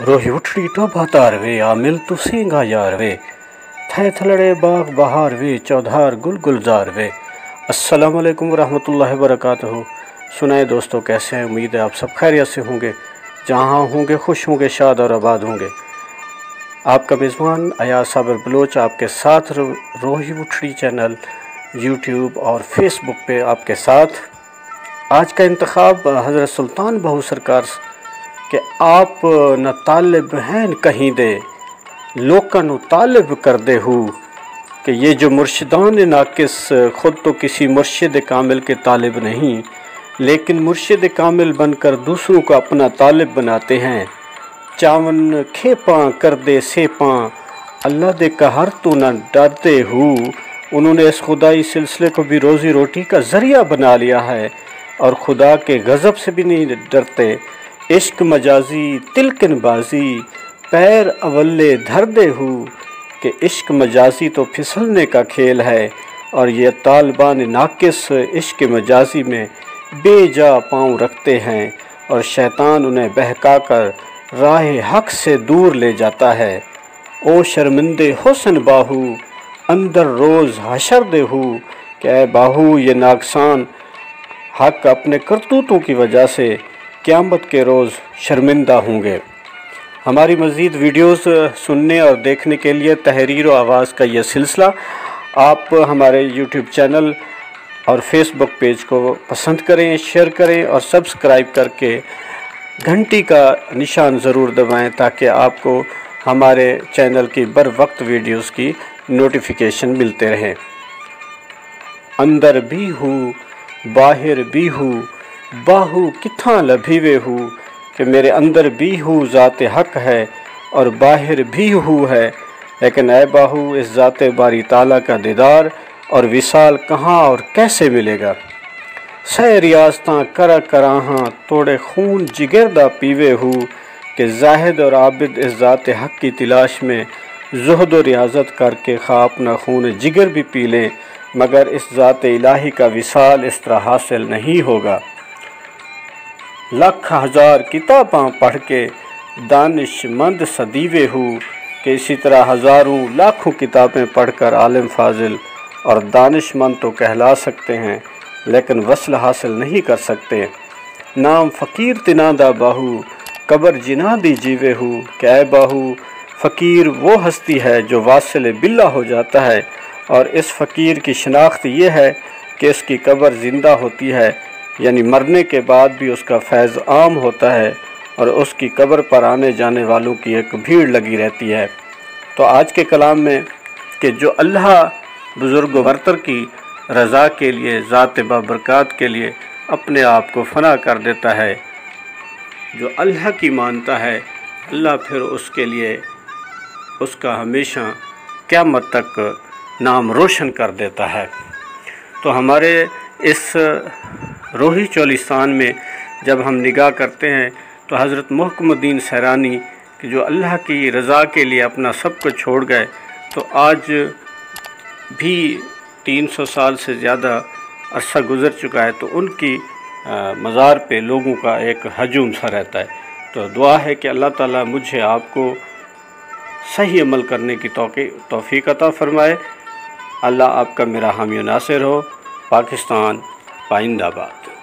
रोही उठड़ी टोभा तारवे आमिल तू सींगा यारवे थे थलड़े बाग बहारवे चौधार गुल गुलजार वे। अस्सलाम वालेकुम रहमतुल्लाहि व बरकातहू। सुनाए दोस्तों, कैसे हैं? उम्मीद है आप सब खैरियत से होंगे, जहाँ होंगे खुश होंगे, शाद और आबाद होंगे। आपका मेज़बान अयाज साबिर बलोच आपके साथ रोही उठड़ी चैनल यूट्यूब और फेसबुक पे आपके साथ। आज का इंतखाब हज़रत सुल्तान बहू सरकार कि आप न तालिब हैं कहीं दे लोका नु तालिब कर दे हूँ कि ये जो मुर्शिदान नाकिस ख़ुद तो किसी मुर्शिद कामिल के तालिब नहीं, लेकिन मुर्शिद कामिल बनकर दूसरों को अपना तालिब बनाते हैं। चावन खेपा कर दे सेपा अल्लाह दे कहर तो न डरते हूँ। उन्होंने इस खुदाई सिलसिले को भी रोज़ी रोटी का ज़रिया बना लिया है और खुदा के गज़ब से भी नहीं डरते। इश्क मजाजी तिलकिन बाजी पैर अवल्ले धर दे हूँ कि इश्क मजाजी तो फिसलने का खेल है और ये तालिबान नाकिस इश्क मजाजी में बेजा पाँव रखते हैं और शैतान उन्हें बहकाकर राह हक से दूर ले जाता है। ओ शर्मिंदे हुस्न बाहू अंदर रोज़ हशर दे हूँ कि ऐ बाहू ये नाकसान हक अपने करतूतों की वजह से क़यामत के रोज़ शर्मिंदा होंगे। हमारी मज़ीद वीडियोस सुनने और देखने के लिए तहरीर व आवाज़ का यह सिलसिला आप हमारे यूट्यूब चैनल और फेसबुक पेज को पसंद करें, शेयर करें और सब्सक्राइब करके घंटी का निशान ज़रूर दबाएं ताकि आपको हमारे चैनल की बर वक्त वीडियोस की नोटिफिकेशन मिलते रहें। अंदर भी हूँ बाहर भी हूँ बाहू किथा लभीवे हूँ कि मेरे अंदर भी हूँ ज़ात हक है और बाहर भी हूँ है, लेकिन ऐ बाहू इस ज़ात बारी ताला का दीदार और विसाल कहाँ और कैसे मिलेगा। सह रियासतां कर कराहाँ तोड़े खून जिगरदा पीवे हूँ कि जाहिद और आबिद इस ज़ात हक की तलाश में ज़ुहद और रियाजत करके खा अपना खून जिगर भी पी लें, मगर इस ज़ात इलाही का विसाल इस तरह हासिल नहीं होगा। लाख हज़ार किताबां पढ़ के दानिशमंद सदीवे हूँ कि इसी तरह हज़ारों लाखों किताबें पढ़कर आलिम फाजिल और दानिशमंद तो कहला सकते हैं, लेकिन वसल हासिल नहीं कर सकते। नाम फ़कीर तिनादा बाहू कबर जिना दी जीवे हूँ कि ऐ बाहू फ़कीर वो हस्ती है जो वासिल बिल्ला हो जाता है और इस फ़कीर की शनाख्त ये है कि इसकी कबर ज़िंदा होती है, यानी मरने के बाद भी उसका फैज़ आम होता है और उसकी कब्र पर आने जाने वालों की एक भीड़ लगी रहती है। तो आज के कलाम में कि जो अल्लाह बुज़ुर्ग बरतर की रज़ा के लिए ज़ात बाबरकात के लिए अपने आप को फ़ना कर देता है, जो अल्लाह की मानता है, अल्लाह फिर उसके लिए उसका हमेशा क़यामत तक नाम रोशन कर देता है। तो हमारे इस रोही चौलिस्तान में जब हम निगाह करते हैं तो हज़रत मुहकमुद्दीन सैरानी कि जो अल्लाह की रज़ा के लिए अपना सब कुछ छोड़ गए, तो आज भी 300 साल से ज़्यादा अरसा गुज़र चुका है, तो उनकी मज़ार पे लोगों का एक हजूम सा रहता है। तो दुआ है कि अल्लाह ताला मुझे आपको सही अमल करने की तौफ़ीक़ अता फ़रमाए। अल्लाह आपका मेरा हामी नासिर हो। पाकिस्तान पाइंदाबाद।